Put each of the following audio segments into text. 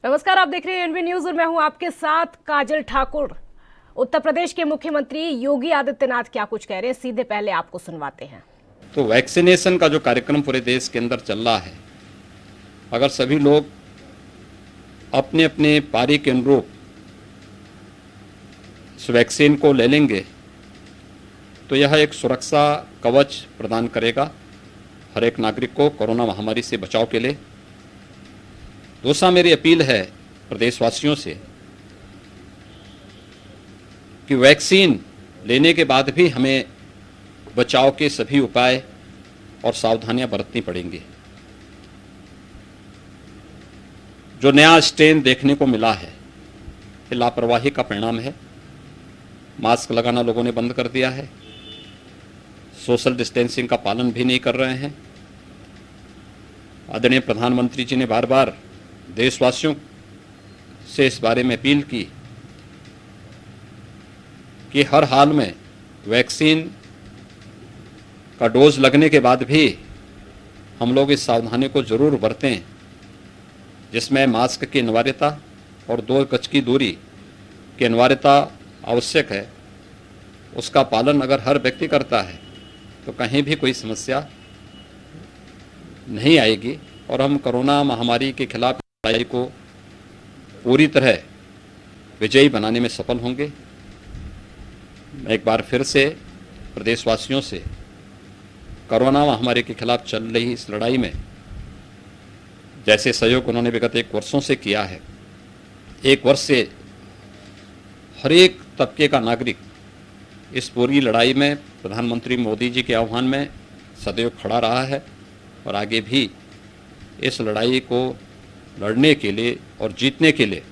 नमस्कार, आप देख रहे हैं एनवी न्यूज और मैं हूं आपके साथ काजल ठाकुर। उत्तर प्रदेश के मुख्यमंत्री योगी आदित्यनाथ क्या कुछ कह रहे हैं, सीधे पहले आपको सुनवाते हैं। तो वैक्सीनेशन का जो कार्यक्रम पूरे देश के अंदर चल रहा है, अगर सभी लोग अपने अपने पारी के अनुरूप इस वैक्सीन को ले लेंगे तो यह एक सुरक्षा कवच प्रदान करेगा हर एक नागरिक को कोरोना महामारी से बचाव के लिए। दूसरा, मेरी अपील है प्रदेशवासियों से कि वैक्सीन लेने के बाद भी हमें बचाव के सभी उपाय और सावधानियां बरतनी पड़ेंगी। जो नया स्ट्रेन देखने को मिला है, ये लापरवाही का परिणाम है। मास्क लगाना लोगों ने बंद कर दिया है, सोशल डिस्टेंसिंग का पालन भी नहीं कर रहे हैं। आदरणीय प्रधानमंत्री जी ने बार बार देशवासियों से इस बारे में अपील की कि हर हाल में वैक्सीन का डोज लगने के बाद भी हम लोग इस सावधानी को जरूर बरतें, जिसमें मास्क की अनिवार्यता और 2 गज की दूरी की अनिवार्यता आवश्यक है। उसका पालन अगर हर व्यक्ति करता है तो कहीं भी कोई समस्या नहीं आएगी और हम कोरोना महामारी के खिलाफ लड़ाई को पूरी तरह विजयी बनाने में सफल होंगे। मैं एक बार फिर से प्रदेशवासियों से कोरोना महामारी के खिलाफ चल रही इस लड़ाई में जैसे सहयोग उन्होंने विगत 1 वर्षों से किया है, 1 वर्ष से हर एक तबके का नागरिक इस पूरी लड़ाई में प्रधानमंत्री मोदी जी के आह्वान में सदैव खड़ा रहा है और आगे भी इस लड़ाई को लड़ने के लिए और जीतने के लिए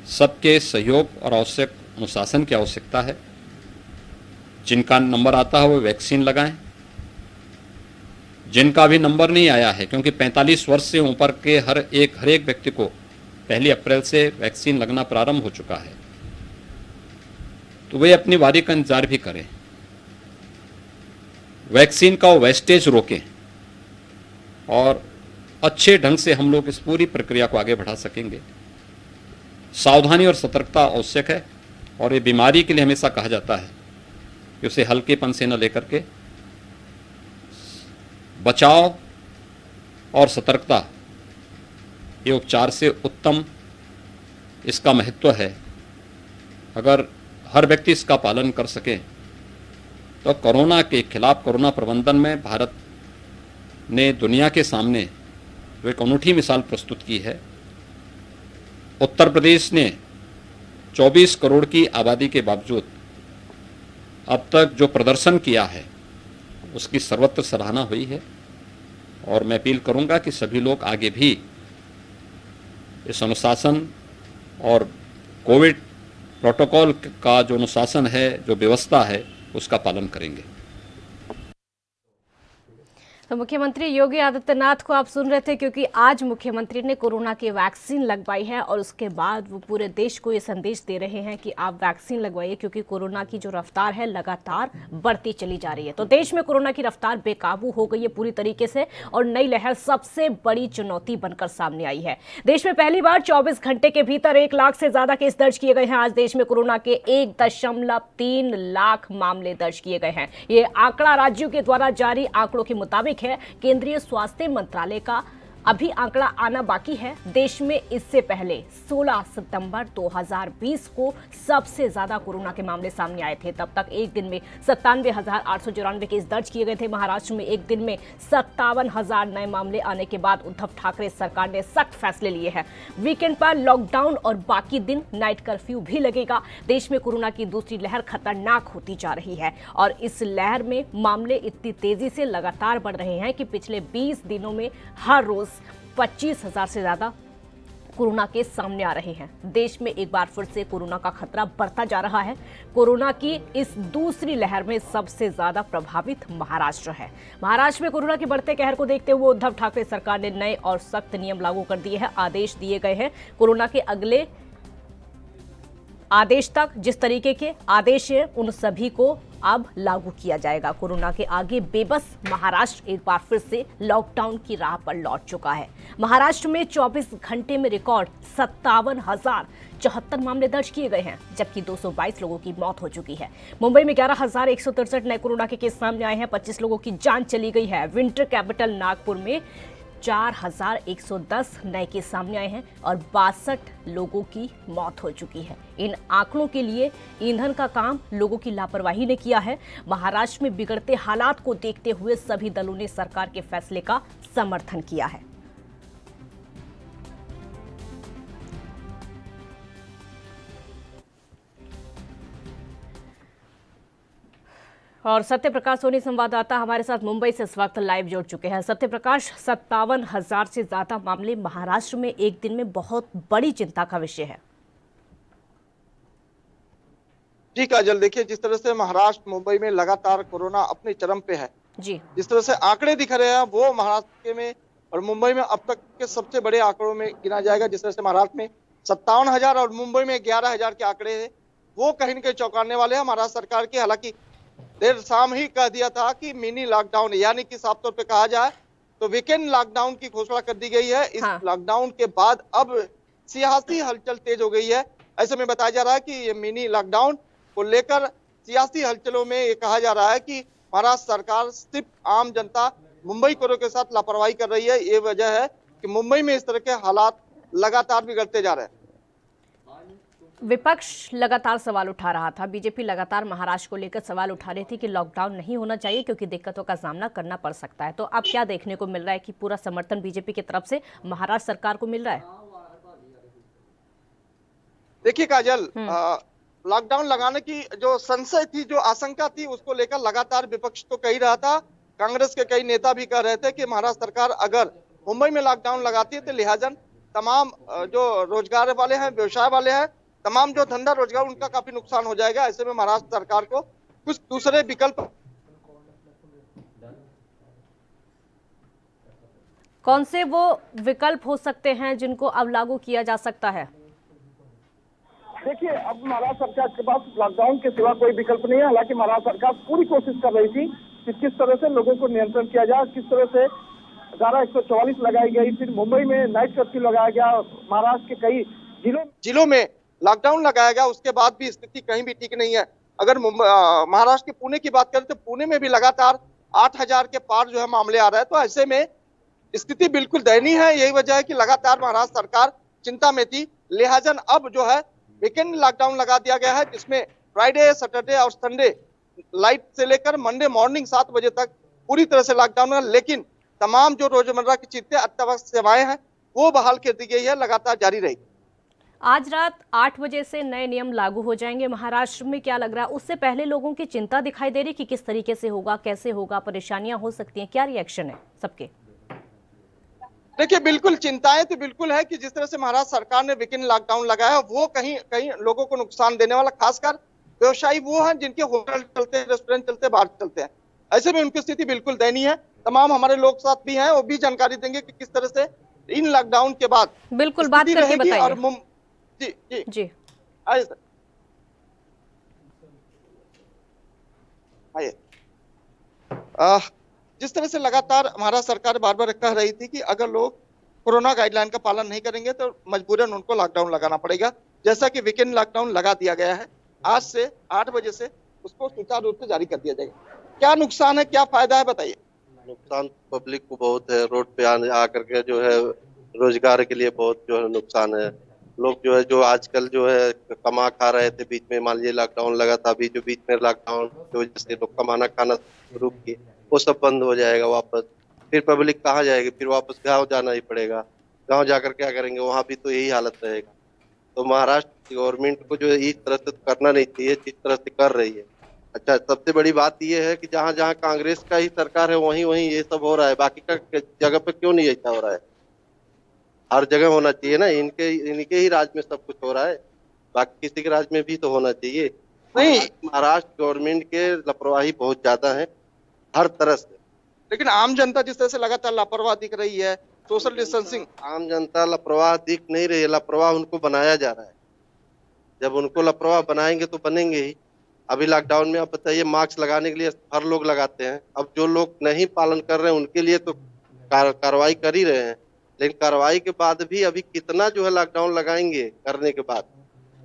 सबके सहयोग और आवश्यक अनुशासन की आवश्यकता है। जिनका नंबर आता है वो वैक्सीन लगाएं, जिनका भी नंबर नहीं आया है, क्योंकि 45 वर्ष से ऊपर के हर एक व्यक्ति को 1 अप्रैल से वैक्सीन लगना प्रारंभ हो चुका है, तो वे अपनी बारी का इंतजार भी करें। वैक्सीन का वेस्टेज रोकें और अच्छे ढंग से हम लोग इस पूरी प्रक्रिया को आगे बढ़ा सकेंगे। सावधानी और सतर्कता आवश्यक है और ये बीमारी के लिए हमेशा कहा जाता है कि उसे हल्केपन से न लेकर के बचाव और सतर्कता ये उपचार से उत्तम इसका महत्व है। अगर हर व्यक्ति इसका पालन कर सके तो कोरोना के खिलाफ, कोरोना प्रबंधन में भारत ने दुनिया के सामने जो एक अनूठी मिसाल प्रस्तुत की है। उत्तर प्रदेश ने 24 करोड़ की आबादी के बावजूद अब तक जो प्रदर्शन किया है उसकी सर्वत्र सराहना हुई है और मैं अपील करूंगा कि सभी लोग आगे भी इस अनुशासन और कोविड प्रोटोकॉल का जो अनुशासन है, जो व्यवस्था है, उसका पालन करेंगे। तो मुख्यमंत्री योगी आदित्यनाथ को आप सुन रहे थे, क्योंकि आज मुख्यमंत्री ने कोरोना की वैक्सीन लगवाई है और उसके बाद वो पूरे देश को ये संदेश दे रहे हैं कि आप वैक्सीन लगवाइए, क्योंकि कोरोना की जो रफ्तार है लगातार बढ़ती चली जा रही है। तो देश में कोरोना की रफ्तार बेकाबू हो गई है पूरी तरीके से और नई लहर सबसे बड़ी चुनौती बनकर सामने आई है। देश में पहली बार 24 घंटे के भीतर 1 लाख से ज्यादा केस दर्ज किए गए हैं। आज देश में कोरोना के 1.3 लाख मामले दर्ज किए गए हैं। ये आंकड़ा राज्यों के द्वारा जारी आंकड़ों के मुताबिक है। केंद्रीय स्वास्थ्य मंत्रालय का अभी आंकड़ा आना बाकी है। देश में इससे पहले 16 सितंबर 2020 को सबसे ज्यादा कोरोना के मामले सामने आए थे। तब तक एक दिन में 97,894 केस दर्ज किए गए थे। महाराष्ट्र में एक दिन में 57,000 नए मामले आने के बाद उद्धव ठाकरे सरकार ने सख्त फैसले लिए हैं। वीकेंड पर लॉकडाउन और बाकी दिन नाइट कर्फ्यू भी लगेगा। देश में कोरोना की दूसरी लहर खतरनाक होती जा रही है और इस लहर में मामले इतनी तेजी से लगातार बढ़ रहे हैं कि पिछले 20 दिनों में हर रोज 25,000 से ज्यादा कोरोना के सामने आ रहे हैं। देश में एक बार फिर से कोरोना का खतरा बढ़ता जा रहा है। कोरोना की इस दूसरी लहर में सबसे ज्यादा प्रभावित महाराष्ट्र है। महाराष्ट्र में कोरोना के बढ़ते कहर को देखते हुए उद्धव ठाकरे सरकार ने नए और सख्त नियम लागू कर दिए हैं। आदेश दिए गए हैं। कोरोना के अगले आदेश तक जिस तरीके के आदेश है उन सभी को अब लागू किया जाएगा। कोरोना के आगे बेबस महाराष्ट्र एक बार फिर से लॉकडाउन की राह पर लौट चुका है। महाराष्ट्र में 24 घंटे में रिकॉर्ड 57,074 मामले दर्ज किए गए हैं, जबकि 222 लोगों की मौत हो चुकी है। मुंबई में 11,163 नए कोरोना के केस सामने आए हैं, 25 लोगों की जान चली गई है। विंटर कैपिटल नागपुर में 4,110 नए केस सामने आए हैं और 62 लोगों की मौत हो चुकी है। इन आंकड़ों के लिए ईंधन का काम लोगों की लापरवाही ने किया है। महाराष्ट्र में बिगड़ते हालात को देखते हुए सभी दलों ने सरकार के फैसले का समर्थन किया है। और सत्य प्रकाश सोनी संवाददाता हमारे साथ मुंबई से इस वक्त लाइव जुड़ चुके हैं। सत्य प्रकाश, 57,000 से ज्यादा मामले महाराष्ट्र में एक दिन में बहुत बड़ी चिंता का विषय है। जी काजल, देखिए जिस तरह से महाराष्ट्र मुंबई में लगातार कोरोना अपने चरम पे है जी, जिस तरह से आंकड़े दिख रहे हैं वो महाराष्ट्र में और मुंबई में अब तक के सबसे बड़े आंकड़ों में गिना जाएगा। जिस तरह से महाराष्ट्र में 57,000 और मुंबई में 11,000 के आंकड़े हैं, वो कहीं न कहीं चौंकाने वाले हैं महाराष्ट्र सरकार की। हालांकि देर शाम ही कह दिया था कि मिनी लॉकडाउन, यानी कि साफ तौर पे कहा जाए तो वीकेंड लॉकडाउन की घोषणा कर दी गई है। इस लॉकडाउन के बाद अब सियासी हलचल तेज हो गई है। ऐसे में बताया जा रहा है कि ये मिनी लॉकडाउन को लेकर सियासी हलचलों में ये कहा जा रहा है कि महाराष्ट्र सरकार सिर्फ आम जनता मुंबई कोरोना के साथ लापरवाही कर रही है। ये वजह है कि मुंबई में इस तरह के हालात लगातार बिगड़ते जा रहे हैं। विपक्ष लगातार सवाल उठा रहा था, बीजेपी लगातार महाराष्ट्र को लेकर सवाल उठा रही थी कि लॉकडाउन नहीं होना चाहिए क्योंकि दिक्कतों का सामना करना पड़ सकता है। तो अब क्या देखने को मिल रहा है कि पूरा समर्थन बीजेपी की तरफ से महाराष्ट्र सरकार को मिल रहा है? देखिए काजल, लॉकडाउन लगाने की जो संशय थी, जो आशंका थी, उसको लेकर लगातार विपक्ष तो कह ही रहा था। कांग्रेस के कई नेता भी कह रहे थे कि महाराष्ट्र सरकार अगर मुंबई में लॉकडाउन लगाती है तो लिहाजन तमाम जो रोजगार वाले हैं, व्यवसाय वाले हैं, तमाम जो धंधा रोजगार, उनका काफी नुकसान हो जाएगा। ऐसे में महाराष्ट्र सरकार को कुछ दूसरे विकल्प। कौन से वो विकल्प हो सकते हैं जिनको अब लागू किया जा सकता है? देखिए, अब महाराष्ट्र सरकार के पास लॉकडाउन के सिवा कोई विकल्प नहीं है। हालांकि महाराष्ट्र सरकार पूरी कोशिश कर रही थी कि किस तरह से लोगों को नियंत्रण किया जाए, किस तरह से धारा 144 लगाई गई, फिर मुंबई में नाइट कर्फ्यू लगाया गया, महाराष्ट्र के कई जिलों में लॉकडाउन लगाया गया। उसके बाद भी स्थिति कहीं भी ठीक नहीं है। अगर महाराष्ट्र के पुणे की बात करें तो पुणे में भी लगातार 8,000 के पार जो है मामले आ रहे हैं। तो ऐसे में स्थिति बिल्कुल दयनीय है। यही वजह है कि लगातार महाराष्ट्र सरकार चिंता में थी। लिहाजन अब जो है वीकेंड लॉकडाउन लगा दिया गया है, जिसमें फ्राइडे, सैटरडे और संडे लाइट से लेकर मंडे मॉर्निंग 7 बजे तक पूरी तरह से लॉकडाउन है। लेकिन तमाम जो रोजमर्रा की चीजें, अत्यावश्यक सेवाएं हैं, वो बहाल कर दी गई है, लगातार जारी रहेगी। आज रात 8 बजे से नए नियम लागू हो जाएंगे महाराष्ट्र में। क्या लग रहा है, उससे पहले लोगों की चिंता दिखाई दे रही कि किस तरीके से होगा, कैसे होगा, परेशानियां हो सकती हैं? क्या रिएक्शन है सबके? देखिए, बिल्कुल चिंताएं तो बिल्कुल है कि जिस तरह से महाराष्ट्र सरकार ने वीकेंड लॉकडाउन लगाया, वो कहीं कहीं लोगों को नुकसान देने वाला, खासकर व्यवसायी वो हैं जिनके होटल चलते हैं, रेस्टोरेंट चलते हैं, बार चलते हैं। ऐसे में उनकी स्थिति बिल्कुल दयनीय है। तमाम हमारे लोग साथ भी हैं, वो भी जानकारी देंगे कि किस तरह से इन लॉकडाउन के बाद बिल्कुल बात करके बताइए। और जी जी जी, आइए सर, आइए। जिस तरह से लगातार महाराष्ट्र सरकार बार बार कह रही थी कि अगर लोग कोरोना गाइडलाइन का पालन नहीं करेंगे तो मजबूरन उनको लॉकडाउन लगाना पड़ेगा। जैसा कि वीकेंड लॉकडाउन लगा दिया गया है, आज से 8 बजे से उसको सुचारू रूप से जारी कर दिया जाएगा। क्या नुकसान है, क्या फायदा है, बताइए। नुकसान पब्लिक को बहुत है। रोड पे आकर के जो है रोजगार के लिए बहुत जो है नुकसान है। लोग जो है, जो आजकल जो है कमा खा रहे थे, बीच में मान लीजिए लॉकडाउन लगा था, अभी जो बीच में लॉकडाउन की वजह से लोग कमाना खाना शुरू किए, वो सब बंद हो जाएगा वापस। फिर पब्लिक कहाँ जाएगी? फिर वापस गांव जाना ही पड़ेगा। गांव जाकर क्या करेंगे? वहां भी तो यही हालत रहेगा। तो महाराष्ट्र गवर्नमेंट को जो है इस तरह से करना नहीं चाहिए जिस तरह से कर रही है। अच्छा, सबसे बड़ी बात यह है कि जहाँ जहाँ कांग्रेस का ही सरकार है वहीं वहीं ये सब हो रहा है। बाकी का जगह पे क्यों नहीं ऐसा हो रहा है? हर जगह होना चाहिए ना। इनके ही राज्य में सब कुछ हो रहा है, बाकी किसी के राज्य में भी तो होना चाहिए। नहीं, महाराष्ट्र गवर्नमेंट के लापरवाही बहुत ज्यादा है हर तरह से। लेकिन आम जनता जिस तरह से लगातार लापरवाह दिख रही है, सोशल डिस्टेंसिंग, आम जनता लापरवाह दिख नहीं रही है, लापरवाह उनको बनाया जा रहा है। जब उनको लापरवाह बनाएंगे तो बनेंगे ही। अभी लॉकडाउन में आप बताइए, मास्क लगाने के लिए हर लोग लगाते हैं। अब जो लोग नहीं पालन कर रहे हैं उनके लिए तो कार्रवाई कर ही रहे हैं, लेकिन कार्रवाई के बाद भी अभी कितना जो है लॉकडाउन लगाएंगे, करने के बाद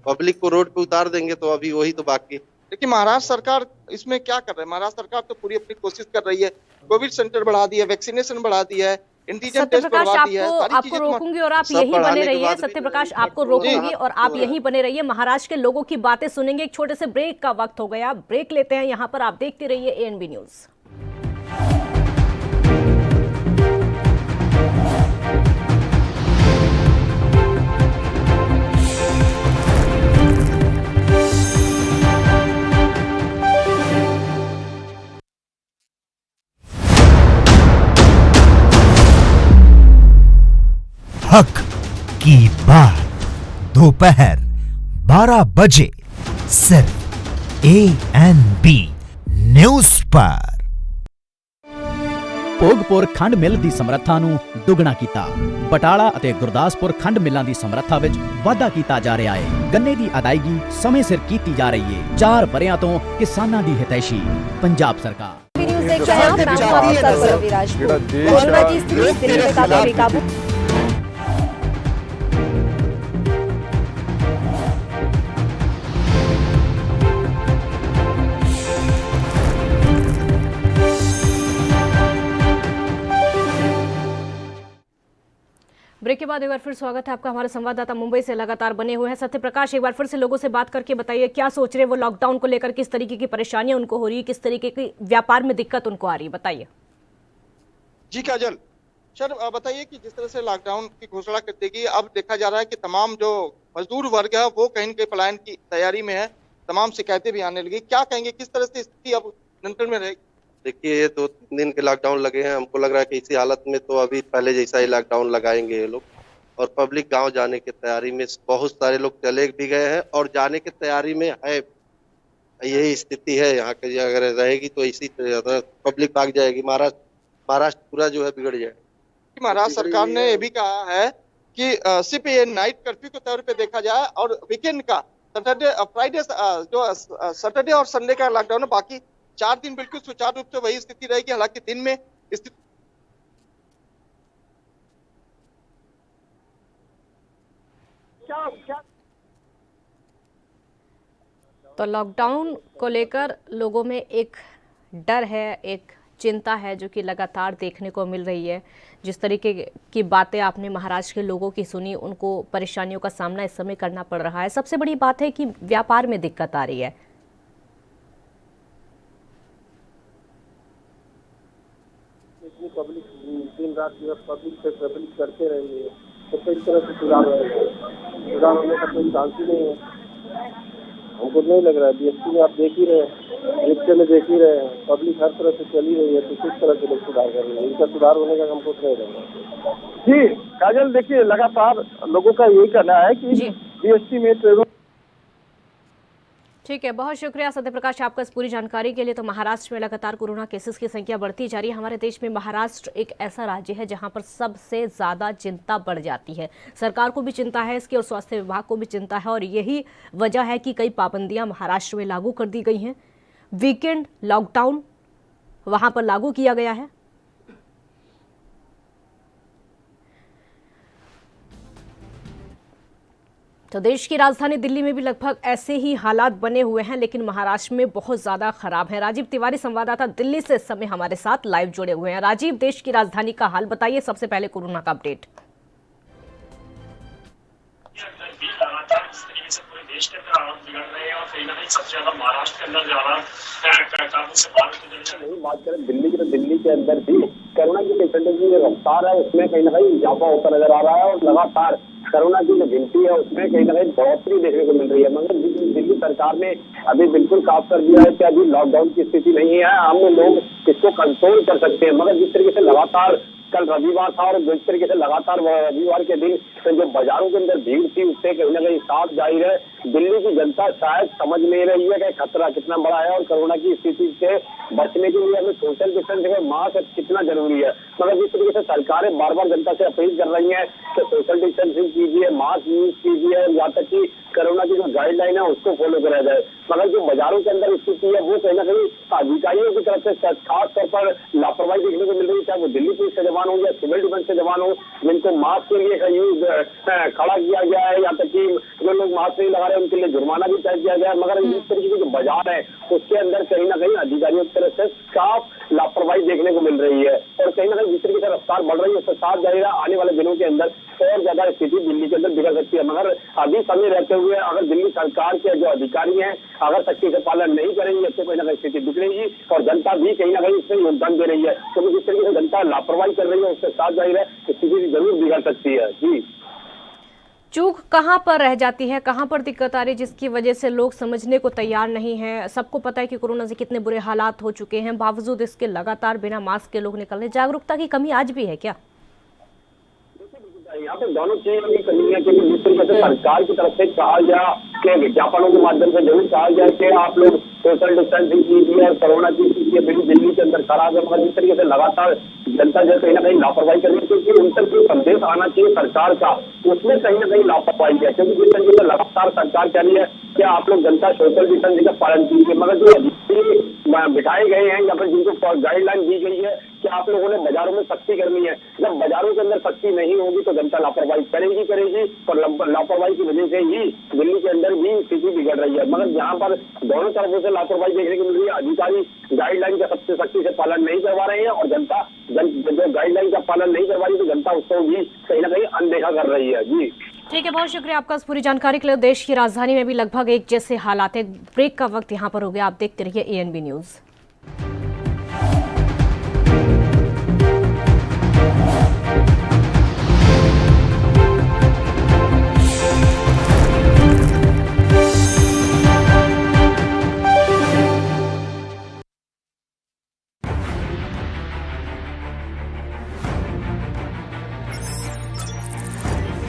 पब्लिक को रोड पे उतार देंगे, तो अभी वही तो बाकी। देखिए महाराष्ट्र सरकार इसमें क्या कर रहा है, महाराष्ट्र सरकार तो पूरी अपनी कोशिश कर रही है, कोविड सेंटर बढ़ा दिया, वैक्सीनेशन बढ़ा दिया है, एंटीजन टेस्ट सत्यप्रकाश बढ़ा दिया है, सारी आपको चीजें तो रोकूंगी और आप सब यहीं बढ़ाने बने के रहिए। बाद भी सत्यप्रकाश जो है आपको जी, रोकूंगी हाँ, और आप यहीं बने रहिए। महाराष्ट्र के लोगों की बातें सुनेंगे। एक छोटे से ब्रेक का वक्त हो गया, ब्रेक लेते हैं। यहाँ पर आप देखते रहिए एएनबी न्यूज। हक की बात दोपहर 12 बजे सिर्फ ANB न्यूज़ पर। ਭੋਗਪੁਰ ਖੰਡ ਮਿੱਲ ਦੀ ਸਮਰੱਥਾ ਨੂੰ ਦੁੱਗਣਾ ਕੀਤਾ। ਬਟਾਲਾ ਅਤੇ ਗੁਰਦਾਸਪੁਰ ਖੰਡ ਮਿੱਲਾਂ ਦੀ ਸਮਰੱਥਾ ਵਿੱਚ ਵਾਧਾ ਕੀਤਾ ਜਾ ਰਿਹਾ ਹੈ। ਗੰਨੇ ਦੀ ਅਦਾਇਗੀ ਸਮੇਂ ਸਿਰ ਕੀਤੀ ਜਾ ਰਹੀ ਹੈ। 4 ਵਰ੍ਹਿਆਂ ਤੋਂ ਕਿਸਾਨਾਂ ਦੀ ਹਿਤੈਸ਼ੀ ਪੰਜਾਬ ਸਰਕਾਰ। न्यूज़ देख रहे हैं आप, मैं हूं आपके साथ पल्लवी राजपूत। कोरोना की स्थिति दिल्ली में काफी बेकाबू। ब्रेक के बाद एक बार फिर स्वागत है आपका। हमारे संवाददाता मुंबई से लगातार बने हुए हैं। सत्यप्रकाश, एक बार फिर से लोगों से बात करके बताइए क्या सोच रहे हैं वो लॉकडाउन को लेकर, किस तरीके की परेशानियां उनको हो रही है, किस तरीके की व्यापार में दिक्कत उनको आ रही है, बताइए। जी काजल सर, बताइए कि जिस तरह से लॉकडाउन की घोषणा कर देगी, अब देखा जा रहा है कि तमाम जो मजदूर वर्ग है वो कहीं न कहीं पलायन की तैयारी में है, तमाम शिकायतें भी आने लगी। क्या कहेंगे, किस तरह से स्थिति अब नियंत्रण में रहेगी? देखिए, ये 2-3 दिन के लॉकडाउन लगे हैं, हमको लग रहा है कि इसी हालत में तो अभी पहले जैसा ही लॉकडाउन लगाएंगे ये लोग। और पब्लिक गांव जाने की तैयारी में, बहुत सारे लोग चले भी गए हैं और जाने की तैयारी में है। यही स्थिति है यहाँ की, अगर रहेगी तो इसी तरह पब्लिक भाग जाएगी। महाराष्ट्र पूरा जो है बिगड़ जाएगा। महाराष्ट्र सरकार ने यह भी कहा है कि सिर्फ ये नाइट कर्फ्यू के तौर पे देखा जाए और वीकेंड का फ्राइडे जो सैटरडे और संडे का लॉकडाउन है, बाकी 4 दिन बिल्कुल सुचारू रूप से वही स्थिति रहेगी। हालांकि दिन में स्थिति क्या तो लॉकडाउन को लेकर लोगों में एक डर है, एक चिंता है जो कि लगातार देखने को मिल रही है। जिस तरीके की बातें आपने महाराष्ट्र के लोगों की सुनी, उनको परेशानियों का सामना इस समय करना पड़ रहा है। सबसे बड़ी बात है कि व्यापार में दिक्कत आ रही है। इतनी पब्लिक दिन रात जो है पब्लिक से पब्लिक करते रहेंगे तो इस तरह से सुधार होने का कोई चांस ही नहीं है। हमको नहीं लग रहा है। बीएसपी में आप देख ही रहे हैं, रिक्शे में देख ही रहे हैं, पब्लिक हर तरह से चली रही है, तो किस तरह से लोग सुधार कर रहे हैं, इनका सुधार होने का हमको नहीं लग रहा। जी काजल, देखिए लगातार लोगों का यही कहना है कि बीएसपी में ट्रेनों। ठीक है, बहुत शुक्रिया सत्यप्रकाश आपका इस पूरी जानकारी के लिए। तो महाराष्ट्र में लगातार कोरोना केसेस की संख्या बढ़ती जा रही है। हमारे देश में महाराष्ट्र एक ऐसा राज्य है जहां पर सबसे ज़्यादा चिंता बढ़ जाती है। सरकार को भी चिंता है इसकी और स्वास्थ्य विभाग को भी चिंता है, और यही वजह है कि कई पाबंदियां महाराष्ट्र में लागू कर दी गई हैं। वीकेंड लॉकडाउन वहां पर लागू किया गया है। तो देश की राजधानी दिल्ली में भी लगभग ऐसे ही हालात बने हुए हैं, लेकिन महाराष्ट्र में बहुत ज्यादा खराब है। राजीव तिवारी संवाददाता दिल्ली से इस समय हमारे साथ लाइव जुड़े हुए हैं। राजीव, देश की राजधानी का हाल बताइए। सबसे पहले कोरोना का अपडेट। देश के अंदर हालात बिगड़ रहे हैं और कहीं ना कहीं सबसे ज्यादा महाराष्ट्र के अंदर ज्यादा काबू से बाहर नहीं। बात करें दिल्ली की, तो दिल्ली के अंदर भी कोरोना की पेशेंटों की जो रफ्तार है उसमें कहीं ना कहीं इजाफा होता नजर आ रहा है और लगातार कोरोना की जो गिनती है उसमें कहीं ना कहीं बढ़ोतरी देखने को मिल रही है। मगर दिल्ली सरकार ने अभी बिल्कुल साफ कर दिया है कि अभी लॉकडाउन की स्थिति नहीं है, हम लोग इसको कंट्रोल कर सकते हैं। मगर जिस तरीके से लगातार कल रविवार था और जिस तरीके से लगातार रविवार के दिन तो जो बाजारों के अंदर भीड़ थी उससे कहीं ना कहीं साफ जाहिर है दिल्ली की जनता शायद समझ नहीं रही है कि खतरा कितना बड़ा है और कोरोना की स्थिति से बचने के लिए हमें सोशल डिस्टेंसिंग और मास्क कितना जरूरी है। मगर जिस तरीके से सरकारें बार बार जनता से अपील कर रही है कि सोशल डिस्टेंसिंग कीजिए, मास्क यूज कीजिए और यहाँ तक कि कोरोना की जो गाइडलाइन है उसको फॉलो करा जाए, मगर जो बाजारों के अंदर स्थिति है वो कहीं ना कहीं अधिकारियों की तरफ से खास तौर पर लापरवाही देखने को मिल रही है, चाहे वो दिल्ली पुलिस के जवान हो या सिविल डिफेंस के जवान हो, जिनको मास्क के लिए यूज खड़ा किया गया है, यहाँ तक कि जो लोग मास्क नहीं लगा रहे उनके लिए जुर्माना भी तय किया गया है। मगर इस तरीके के जो बाजार है उसके अंदर कहीं ना कहीं अधिकारियों की तरफ से साफ लापरवाही देखने को मिल रही है और कहीं ना कहीं जिस तरीके से रफ्तार बढ़ रही है उससे साफ जाहिर है आने वाले दिनों के अंदर और ज्यादा स्थिति दिल्ली के अंदर बिगड़ सकती है। मगर अभी समय रहते हुए अगर दिल्ली सरकार के जो अधिकारी हैं अगर सख्ती से पालन नहीं करेंगे तो कहीं ना कहीं स्थिति बिगड़ेगी और जनता भी कहीं ना कहीं इसमें योगदान दे रही है, क्योंकि जिस तरीके से जनता लापरवाही कर रही है उससे साफ जाहिर है स्थिति जरूर बिगड़ सकती है। जी, चूक कहाँ पर रह जाती है, कहाँ पर दिक्कत आ रही है जिसकी वजह से लोग समझने को तैयार नहीं हैं? सबको पता है कि कोरोना से कितने बुरे हालात हो चुके हैं, बावजूद इसके लगातार बिना मास्क के लोग निकल रहे। जागरूकता की कमी आज भी है क्या? यहाँ पे दोनों चीजों की कमी है, क्योंकि जिस तरीके से सरकार की तरफ से कहा गया कि विज्ञापनों के माध्यम से जरूर कहा गया कि आप लोग सोशल डिस्टेंसिंग कीजिए और कोरोना की स्थिति दिल्ली के अंदर खराब है, मगर जिस तरीके से लगातार जनता जो कहीं ना कहीं लापरवाही कर रही है, क्योंकि उन तक जो संदेश आना चाहिए सरकार का उसमें कहीं ना कहीं लापरवाही है, क्योंकि जिस तरीके से लगातार सरकार कह रही है कि आप लोग जनता सोशल डिस्टेंसिंग का पालन कीजिए, मगर जो अधिकारी बिठाए गए हैं या फिर जिनको गाइडलाइन दी गई है कि आप लोगों ने बाजारों में सख्ती करनी है, जब बाजारों के अंदर सख्ती नहीं होगी तो जनता लापरवाही करेगी और लापरवाही की वजह से ही दिल्ली के अंदर भी स्थिति बिगड़ रही है। मगर यहाँ पर दोनों तरफों से लापरवाही देखने को मिल रही है, अधिकारी गाइडलाइन का सबसे सख्ती से पालन नहीं करवा रहे हैं और जनता जो गाइडलाइन का पालन नहीं करवा रही तो जनता उसको भी कहीं ना कहीं अनदेखा कर रही है। जी ठीक है, बहुत शुक्रिया आपका इस पूरी जानकारी के लिए। देश की राजधानी में भी लगभग एक जैसे हालात है। ब्रेक का वक्त यहाँ पर हो गया, आप देखते रहिए ANB न्यूज।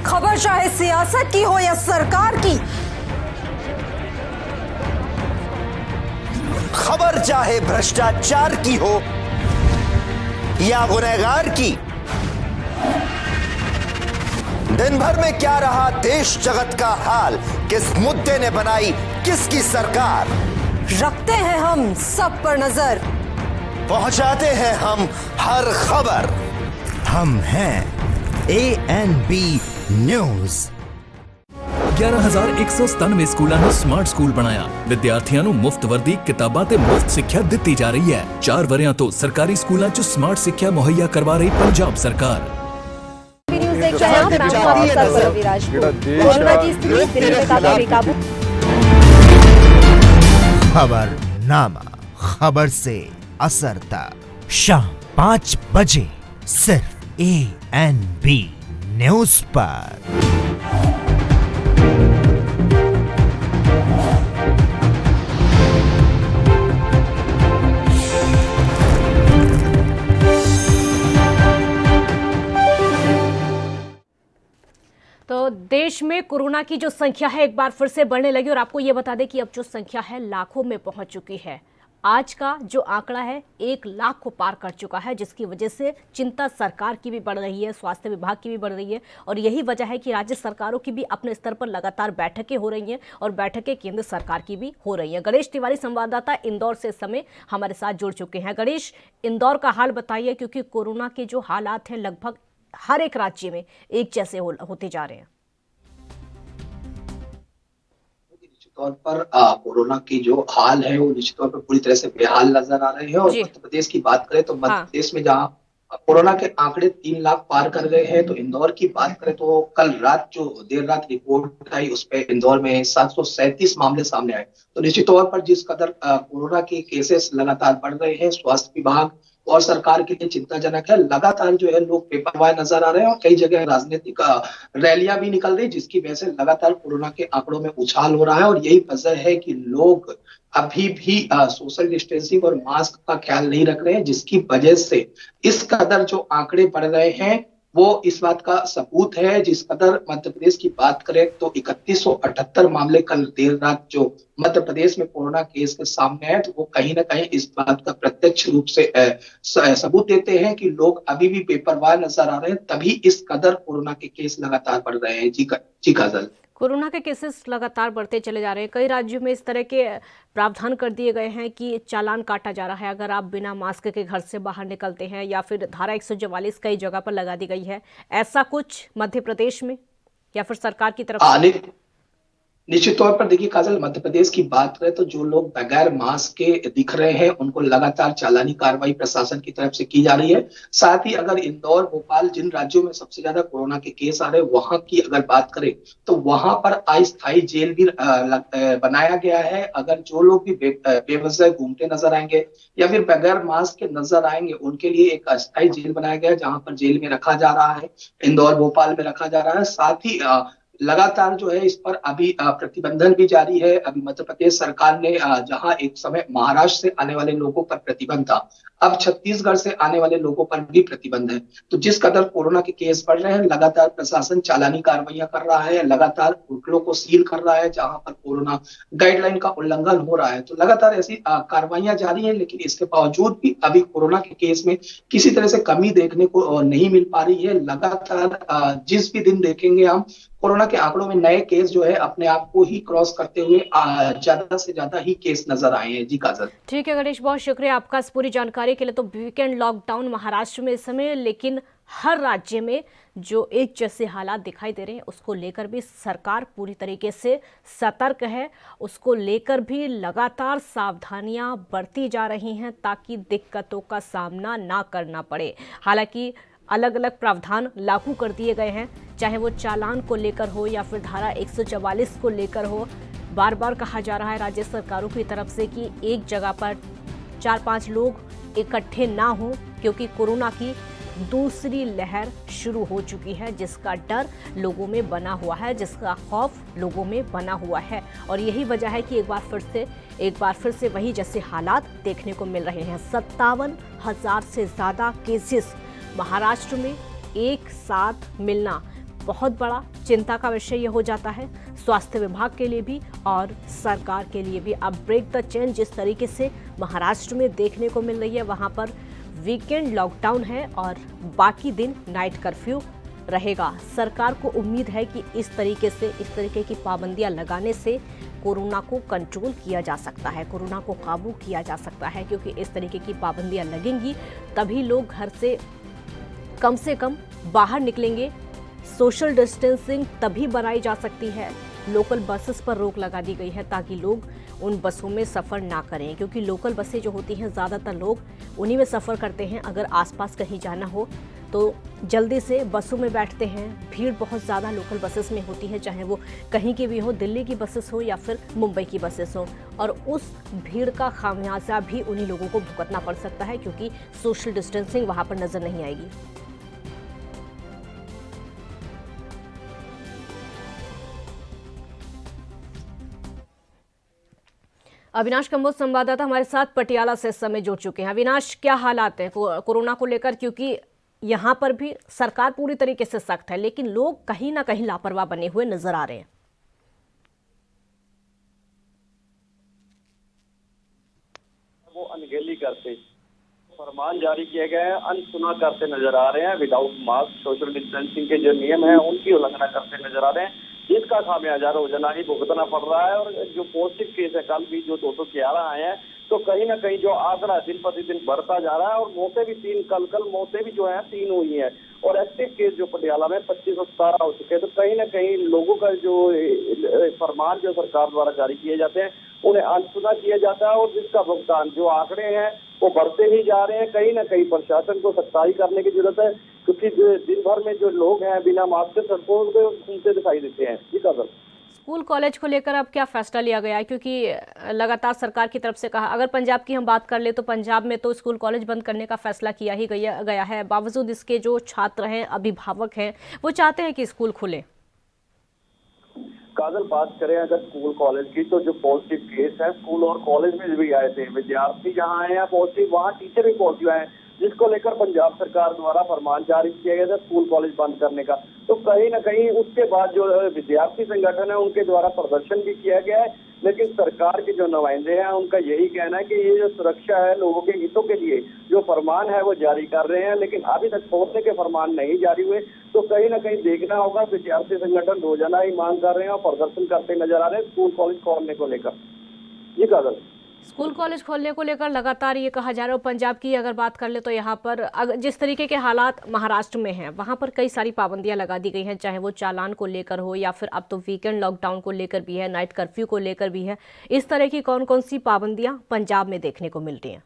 खबर चाहे सियासत की हो या सरकार की, खबर चाहे भ्रष्टाचार की हो या गुनहगार की, दिन भर में क्या रहा देश जगत का हाल, किस मुद्दे ने बनाई किसकी सरकार, रखते हैं हम सब पर नजर, पहुंचाते हैं हम हर खबर। हम हैं ANB न्यूज़। 11,197 ਸਕੂਲਾਂ ਨੂੰ ਸਮਾਰਟ ਸਕੂਲ ਬਣਾਇਆ। ਵਿਦਿਆਰਥੀਆਂ ਨੂੰ ਮੁਫਤ ਵਰਦੀ, ਕਿਤਾਬਾਂ ਤੇ ਮੁਫਤ ਸਿੱਖਿਆ ਦਿੱਤੀ ਜਾ ਰਹੀ ਹੈ। 4 ਵਰਿਆਂ ਤੋਂ ਸਰਕਾਰੀ ਸਕੂਲਾਂ 'ਚ ਸਮਾਰਟ ਸਿੱਖਿਆ ਮੁਹੱਈਆ ਕਰਵਾ ਰਹੀ ਪੰਜਾਬ सरकार। न्यूज़ देख रहे हैं आप, मैं हूं आपके साथ रवि राजपूत। कोरोना की स्थिति दिल्ली में काफी बेकाबू। खबरनामा, खबर से असर तक, शाम 5 बजे सिर्फ ANB न्यूज़ पर। तो देश में कोरोना की जो संख्या है एक बार फिर से बढ़ने लगी और आपको ये बता दें कि अब जो संख्या है लाखों में पहुंच चुकी है। आज का जो आंकड़ा है 1 लाख को पार कर चुका है, जिसकी वजह से चिंता सरकार की भी बढ़ रही है, स्वास्थ्य विभाग की भी बढ़ रही है और यही वजह है कि राज्य सरकारों की भी अपने स्तर पर लगातार बैठकें हो रही हैं और बैठकें केंद्र सरकार की भी हो रही हैं। गणेश तिवारी संवाददाता इंदौर से इस समय हमारे साथ जुड़ चुके हैं। गणेश, इंदौर का हाल बताइए, क्योंकि कोरोना के जो हालात हैं लगभग हर एक राज्य में एक जैसे होते जा रहे हैं। तौर पर कोरोना की जो हाल है वो निश्चित तौर पर पूरी तरह से बेहाल नजर आ रहे हैं। और मध्य प्रदेश की बात करें तो मध्य प्रदेश में जहां कोरोना के आंकड़े 3 लाख पार कर गए हैं, तो इंदौर की बात करें तो कल रात जो देर रात रिपोर्ट आई उस पर इंदौर में 737 मामले सामने आए। तो निश्चित तौर पर जिस कदर कोरोना के केसेस लगातार बढ़ रहे हैं, स्वास्थ्य विभाग और सरकार के लिए चिंताजनक है। लगातार जो है लोग बेपरवाह नजर आ रहे हैं और कई जगह राजनीतिक रैलियां भी निकल रही, जिसकी वजह से लगातार कोरोना के आंकड़ों में उछाल हो रहा है। और यही वजह है कि लोग अभी भी सोशल डिस्टेंसिंग और मास्क का ख्याल नहीं रख रहे हैं, जिसकी वजह से इस कदर जो आंकड़े बढ़ रहे हैं वो इस बात का सबूत है। जिस कदर मध्य प्रदेश की बात करें तो 3178 मामले कल देर रात जो मध्य प्रदेश में कोरोना केस के सामने आए, तो वो कहीं ना कहीं इस बात का प्रत्यक्ष रूप से सबूत देते हैं कि लोग अभी भी बेपरवाह नजर आ रहे हैं, तभी इस कदर कोरोना के केस लगातार बढ़ रहे हैं। जी काजल। कोरोना के केसेस लगातार बढ़ते चले जा रहे हैं। कई राज्यों में इस तरह के प्रावधान कर दिए गए हैं कि चालान काटा जा रहा है अगर आप बिना मास्क के घर से बाहर निकलते हैं, या फिर धारा 144 कई जगह पर लगा दी गई है। ऐसा कुछ मध्य प्रदेश में या फिर सरकार की तरफ से? निश्चित तौर पर देखिए काजल, मध्य प्रदेश की बात करें तो जो लोग बगैर मास्क के दिख रहे हैं उनको लगातार चालानी कार्रवाई प्रशासन की तरफ से की जा रही है। साथ ही अगर इंदौर, भोपाल, जिन राज्यों में सबसे ज्यादा कोरोना के केस आ रहे हैं, वहां की अगर बात करें तो वहां पर अस्थायी जेल भी बनाया गया है। अगर जो लोग भी बेवजह घूमते नजर आएंगे या फिर बगैर मास्क के नजर आएंगे, उनके लिए एक अस्थायी जेल बनाया गया है, जहां पर जेल में रखा जा रहा है। इंदौर, भोपाल में रखा जा रहा है। साथ ही लगातार जो है इस पर अभी प्रतिबंधन भी जारी है। अभी मध्य प्रदेश सरकार ने जहां एक समय महाराष्ट्र से आने वाले लोगों पर प्रतिबंध था, अब छत्तीसगढ़ से आने वाले लोगों पर भी प्रतिबंध है। तो जिस कदर कोरोना के केस बढ़ रहे हैं, लगातार प्रशासन चालानी कार्रवाइयां कर रहा है, लगातार होटलों को सील कर रहा है जहां पर कोरोना गाइडलाइन का उल्लंघन हो रहा है। तो लगातार ऐसी कार्रवाइयां जारी है, लेकिन इसके बावजूद भी अभी कोरोना के केस में किसी तरह से कमी देखने को नहीं मिल पा रही है। लगातार जिस भी दिन देखेंगे हम, कोरोना के आंकड़ों में नए केस जो है अपने आप को ही क्रॉस करते हुए ज्यादा से ज्यादा ही केस नजर आए हैं। जी काजल। ठीक है गणेश, बहुत शुक्रिया आपका इस पूरी जानकारी के लिए। तो वीकेंड लॉकडाउन महाराष्ट्र में इस समय, लेकिन हर राज्य में जो एक जैसे हालात दिखाई दे रहे हैं उसको लेकर भी सरकार पूरी तरीके से सतर्क है। उसको लेकर भी लगातार सावधानियां बरती जा रही हैं ताकि दिक्कतों का सामना ना करना पड़े। हालांकि अलग अलग प्रावधान लागू कर दिए गए हैं, चाहे वो चालान को लेकर हो या फिर धारा 144 को लेकर हो। बार बार कहा जा रहा है राज्य सरकारों की तरफ से कि एक जगह पर 4-5 लोग इकट्ठे ना हो, क्योंकि कोरोना की दूसरी लहर शुरू हो चुकी है, जिसका डर लोगों में बना हुआ है, जिसका खौफ लोगों में बना हुआ है। और यही वजह है कि एक बार फिर से वही जैसे हालात देखने को मिल रहे हैं। 57,000 से ज़्यादा केसेस महाराष्ट्र में एक साथ मिलना बहुत बड़ा चिंता का विषय ये हो जाता है, स्वास्थ्य विभाग के लिए भी और सरकार के लिए भी। अब ब्रेक द चेन जिस तरीके से महाराष्ट्र में देखने को मिल रही है, वहाँ पर वीकेंड लॉकडाउन है और बाकी दिन नाइट कर्फ्यू रहेगा। सरकार को उम्मीद है कि इस तरीके की पाबंदियां लगाने से कोरोना को कंट्रोल किया जा सकता है, कोरोना को काबू किया जा सकता है, क्योंकि इस तरीके की पाबंदियां लगेंगी तभी लोग घर से कम बाहर निकलेंगे। सोशल डिस्टेंसिंग तभी बनाई जा सकती है। लोकल बसेस पर रोक लगा दी गई है ताकि लोग उन बसों में सफ़र ना करें, क्योंकि लोकल बसें जो होती हैं ज़्यादातर लोग उन्हीं में सफ़र करते हैं। अगर आसपास कहीं जाना हो तो जल्दी से बसों में बैठते हैं। भीड़ बहुत ज़्यादा लोकल बसेस में होती है, चाहे वो कहीं की भी हो, दिल्ली की बसेस हो या फिर मुंबई की बसेस हो, और उस भीड़ का खामियाजा भी उन्हीं लोगों को भुगतना पड़ सकता है, क्योंकि सोशल डिस्टेंसिंग वहाँ पर नज़र नहीं आएगी। अविनाश कंबोज संवाददाता हमारे साथ पटियाला से इस समय जुड़ चुके हैं। अविनाश, क्या हालात हैं कोरोना को लेकर, क्योंकि यहाँ पर भी सरकार पूरी तरीके से सख्त है, लेकिन लोग कहीं ना कहीं लापरवाह बने हुए नजर आ रहे हैं। वो अनगेली करते फरमान जारी किए गए हैं, अनसुना करते नजर आ रहे हैं। विदाउट मास्क, सोशल डिस्टेंसिंग के जो नियम है उनकी उल्लंघना करते नजर आ रहे हैं, जिसका खामियाजा रोजाना ही भुगतना पड़ रहा है। और जो पॉजिटिव केस है, कल भी जो 211 आए हैं, तो कहीं ना कहीं जो आंकड़ा दिन प्रतिदिन बढ़ता जा रहा है। और मौतें भी कल मौतें भी जो है 3 हुई हैं, और एक्टिव केस जो पटियाला में 2517 हो चुके हैं। तो कहीं ना कहीं लोगों का जो फरमान जो सरकार द्वारा जारी किए जाते हैं उन्हें अनसुना किया जाता है, और जिसका भुगतान जो आंकड़े हैं वो बढ़ते ही जा रहे हैं। कहीं ना कहीं प्रशासन को सख्ताई करने की जरूरत है, क्योंकि दिन भर में जो लोग हैं बिना मास्क के सड़कों पे घूमते दिखाई देते हैं। जी सर, स्कूल कॉलेज को लेकर अब क्या फैसला लिया गया है, क्योंकि लगातार सरकार की तरफ से कहा, अगर पंजाब की हम बात कर ले तो पंजाब में तो स्कूल कॉलेज बंद करने का फैसला किया ही गया है। बावजूद इसके जो छात्र हैं, अभिभावक हैं, वो चाहते हैं कि स्कूल खुले। काजल, बात करें अगर स्कूल कॉलेज की, तो जो पॉजिटिव केस है स्कूल और कॉलेज में भी आए थे। विद्यार्थी जहाँ आए हैं पॉजिटिव, वहाँ टीचर भी पॉजिटिव आए हैं। जिसको लेकर पंजाब सरकार द्वारा फरमान जारी किया गया था स्कूल कॉलेज बंद करने का। तो कहीं ना कहीं उसके बाद जो विद्यार्थी संगठन है उनके द्वारा प्रदर्शन भी किया गया है, लेकिन सरकार के जो नुमाइंदे हैं उनका यही कहना है कि ये जो सुरक्षा है लोगों के हितों के लिए जो फरमान है वो जारी कर रहे हैं, लेकिन अभी तक खोलने के फरमान नहीं जारी हुए। तो कहीं ना कहीं देखना होगा, विद्यार्थी संगठन रोजाना ही मांग कर रहे हैं और प्रदर्शन करते नजर आ रहे हैं स्कूल कॉलेज खोलने को लेकर। जी काजल, स्कूल कॉलेज खोलने को लेकर लगातार ये कहा जा रहा है। और पंजाब की अगर बात कर ले तो यहाँ पर जिस तरीके के हालात महाराष्ट्र में हैं, वहाँ पर कई सारी पाबंदियां लगा दी गई हैं, चाहे वो चालान को लेकर हो या फिर अब तो वीकेंड लॉकडाउन को लेकर भी है, नाइट कर्फ्यू को लेकर भी है। इस तरह की कौन कौन सी पाबंदियां पंजाब में देखने को मिल रही हैं?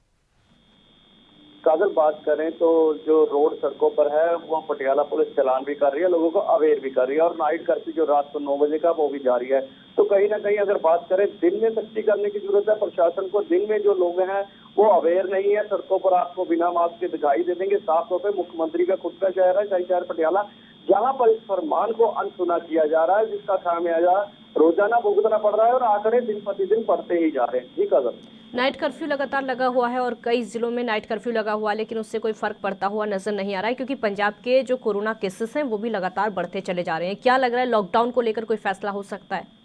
काजल, बात करें तो जो रोड सड़कों पर है वो पटियाला पुलिस चालान भी कर रही है, लोगों को अवेयर भी कर रही है, और नाइट कर्फ्यू जो रात को 9 बजे का वो भी जारी है। तो कहीं ना कहीं अगर बात करें दिन में सख्ती करने की जरूरत है प्रशासन को। दिन में जो लोग हैं वो अवेयर नहीं है, सड़कों पर आपको बिना मास्क के दिखाई दे देंगे। साफ तौर पर मुख्यमंत्री का खुद का शहर है, शाही शहर पटियाला, जहाँ पर इस फरमान को अनसुना किया जा रहा है, जिसका खामियाजा रोजाना भुगतना पड़ रहा है और आंकड़े दिन प्रतिदिन बढ़ते ही जा रहे हैं। जी काजल, नाइट कर्फ्यू लगातार लगा हुआ है और कई जिलों में नाइट कर्फ्यू लगा हुआ है, लेकिन उससे कोई फर्क पड़ता हुआ नजर नहीं आ रहा है, क्योंकि पंजाब के जो कोरोना केसेस हैं वो भी लगातार बढ़ते चले जा रहे हैं। क्या लग रहा है, लॉकडाउन को लेकर कोई फैसला हो सकता है?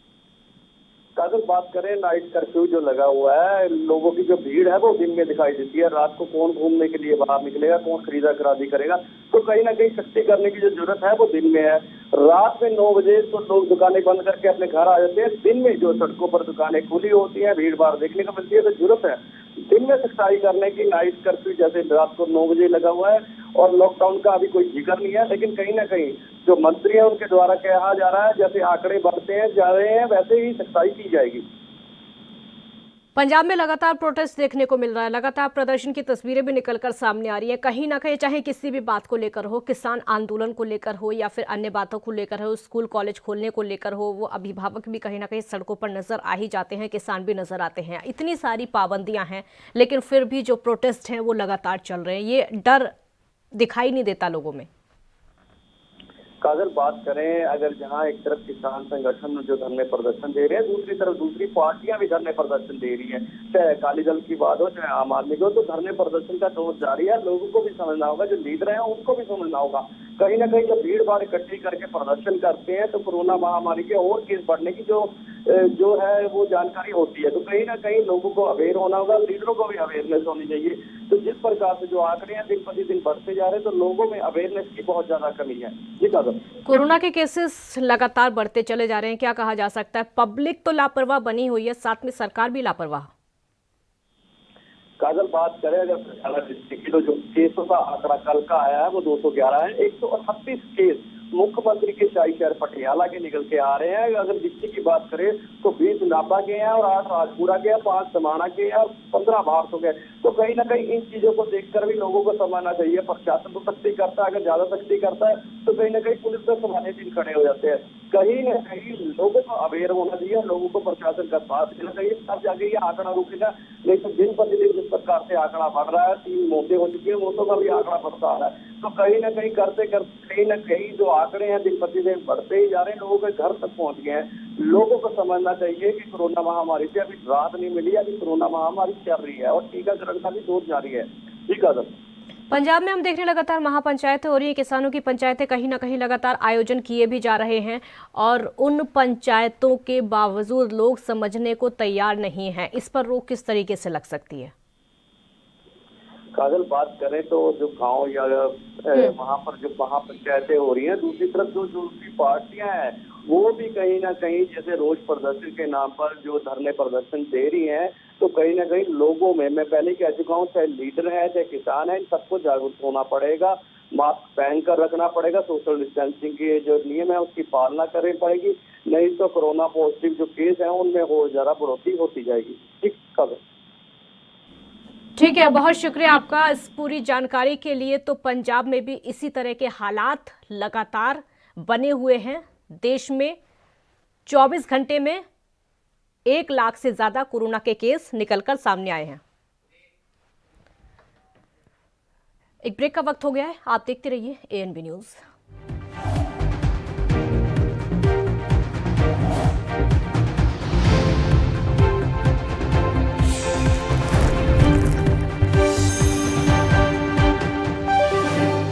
काजल, बात करें नाइट कर्फ्यू जो लगा हुआ है, लोगों की जो भीड़ है वो दिन में दिखाई देती है। रात को कौन घूमने के लिए बाहर निकलेगा, कौन खरीदा खरादी करेगा? तो कहीं ना कहीं सख्ती करने की जो जरूरत है वो दिन में है। रात में 9 बजे तो लोग दुकानें बंद करके अपने घर आ जाते हैं। दिन में जो सड़कों पर दुकानें खुली होती हैं, भीड़ भाड़ देखने को मिलती है, तो जरूरत है दिन में सख्ताई करने की। नाइट कर्फ्यू जैसे रात को 9 बजे लगा हुआ है और लॉकडाउन का अभी कोई जिक्र नहीं है, लेकिन कहीं ना कहीं जो मंत्री है उनके द्वारा कहा जा रहा है जैसे आंकड़े बढ़ते हैं जा रहे हैं वैसे ही सख्ताई की जाएगी। पंजाब में लगातार प्रोटेस्ट देखने को मिल रहा है, लगातार प्रदर्शन की तस्वीरें भी निकलकर सामने आ रही है। कहीं ना कहीं चाहे किसी भी बात को लेकर हो, किसान आंदोलन को लेकर हो या फिर अन्य बातों को लेकर हो, स्कूल कॉलेज खोलने को लेकर हो, वो अभिभावक भी कहीं ना कहीं सड़कों पर नजर आ ही जाते हैं, किसान भी नजर आते हैं। इतनी सारी पाबंदियां हैं, लेकिन फिर भी जो प्रोटेस्ट हैं वो लगातार चल रहे हैं। ये डर दिखाई नहीं देता लोगों में। काजल, बात करें अगर जहां एक तरफ किसान संगठन जो धरने प्रदर्शन दे रहे हैं, दूसरी तरफ दूसरी पार्टियां भी धरने प्रदर्शन दे रही हैं, चाहे अकाली दल की बात हो चाहे आम आदमी की हो, तो धरने प्रदर्शन का दौर जारी है। लोगों को भी समझना होगा, जो लीडर हैं उनको भी समझना होगा। कहीं ना कहीं जब भीड़ भाड़ इकट्ठी करके प्रदर्शन करते हैं तो कोरोना महामारी के और केस बढ़ने की जो है वो जानकारी होती है। तो कहीं ना कहीं लोगों को अवेयर होना होगा, लीडरों को भी अवेयरनेस होनी चाहिए। तो जिस प्रकार से जो आंकड़े हैं दिन प्रतिदिन बढ़ते जा रहे हैं, तो लोगों में अवेयरनेस की बहुत ज्यादा कमी है। जी काजल, कोरोना के केसेस लगातार बढ़ते चले जा रहे हैं, क्या कहा जा सकता है? पब्लिक तो लापरवाह बनी हुई है, साथ में सरकार भी लापरवाह। काजल, बात करें अगर पटियाला डिस्ट्रिक्ट की तो जो केसों का आंकड़ा कल का आया है वो 211 है। 138 केस मुख्यमंत्री के शाही शहर पटियाला के निकल के आ रहे हैं। अगर डिस्ट्रिक्ट की बात करें तो 20 नाभा के हैं और 8 राजपुरा के हैं, 5 समाना के हैं और 15 भारतों के। तो कहीं ना कहीं इन चीजों को देखकर भी लोगों को समझना चाहिए। प्रशासन तो सख्ती करता है, अगर ज्यादा सख्ती करता है तो कहीं ना कहीं पुलिस पर समाने दिन खड़े हो जाते हैं। कहीं ना कहीं लोगों को अवेयर होना चाहिए, लोगों को प्रशासन का साथ देना चाहिए, तब जाके ये आंकड़ा रुकेगा। नहीं तो दिन प्रतिदिन जिस प्रकार से आंकड़ा बढ़ रहा है, 3 मौतें हो चुकी है, मौतों का भी आंकड़ा बढ़ता आ रहा है। तो कहीं ना कहीं करते करते कहीं ना कहीं जो आंकड़े हैं दिन प्रतिदिन बढ़ते ही जा रहे हैं, लोगों के घर तक पहुंच गए हैं। लोगों को समझना चाहिए कि कोरोना महामारी से अभी राहत नहीं मिली, अभी कोरोना महामारी चल रही है और टीकाकरण का भी दौर जारी है। ठीक है। पंजाब में हम देख रहे हैं लगातार महापंचायतें हो रही है, किसानों की पंचायतें कहीं ना कहीं लगातार आयोजन किए भी जा रहे हैं और उन पंचायतों के बावजूद लोग समझने को तैयार नहीं हैं। इस पर रोक किस तरीके से लग सकती है? काजल, बात करें तो जो गांव या वहां पर जो महापंचायतें हो रही हैं, दूसरी तरफ जो दूसरी पार्टियां हैं वो भी कहीं ना कहीं जैसे रोज प्रदर्शन के नाम पर जो धरने प्रदर्शन दे रही हैं, तो कहीं ना कहीं लोगों में, मैं पहले कह चुका हूँ, चाहे लीडर है चाहे किसान है, इन सबको जागरूक होना पड़ेगा। मास्क पहन कर रखना पड़ेगा, सोशल डिस्टेंसिंग के जो नियम है उसकी पालना करनी पड़ेगी, नहीं तो कोरोना पॉजिटिव जो केस है उनमें और ज्यादा बढ़ोतरी होती जाएगी। ठीक है, बहुत शुक्रिया आपका इस पूरी जानकारी के लिए। तो पंजाब में भी इसी तरह के हालात लगातार बने हुए हैं। देश में 24 घंटे में 1 लाख से ज्यादा कोरोना के केस निकलकर सामने आए हैं। एक ब्रेक का वक्त हो गया है, आप देखते रहिए ANB न्यूज़।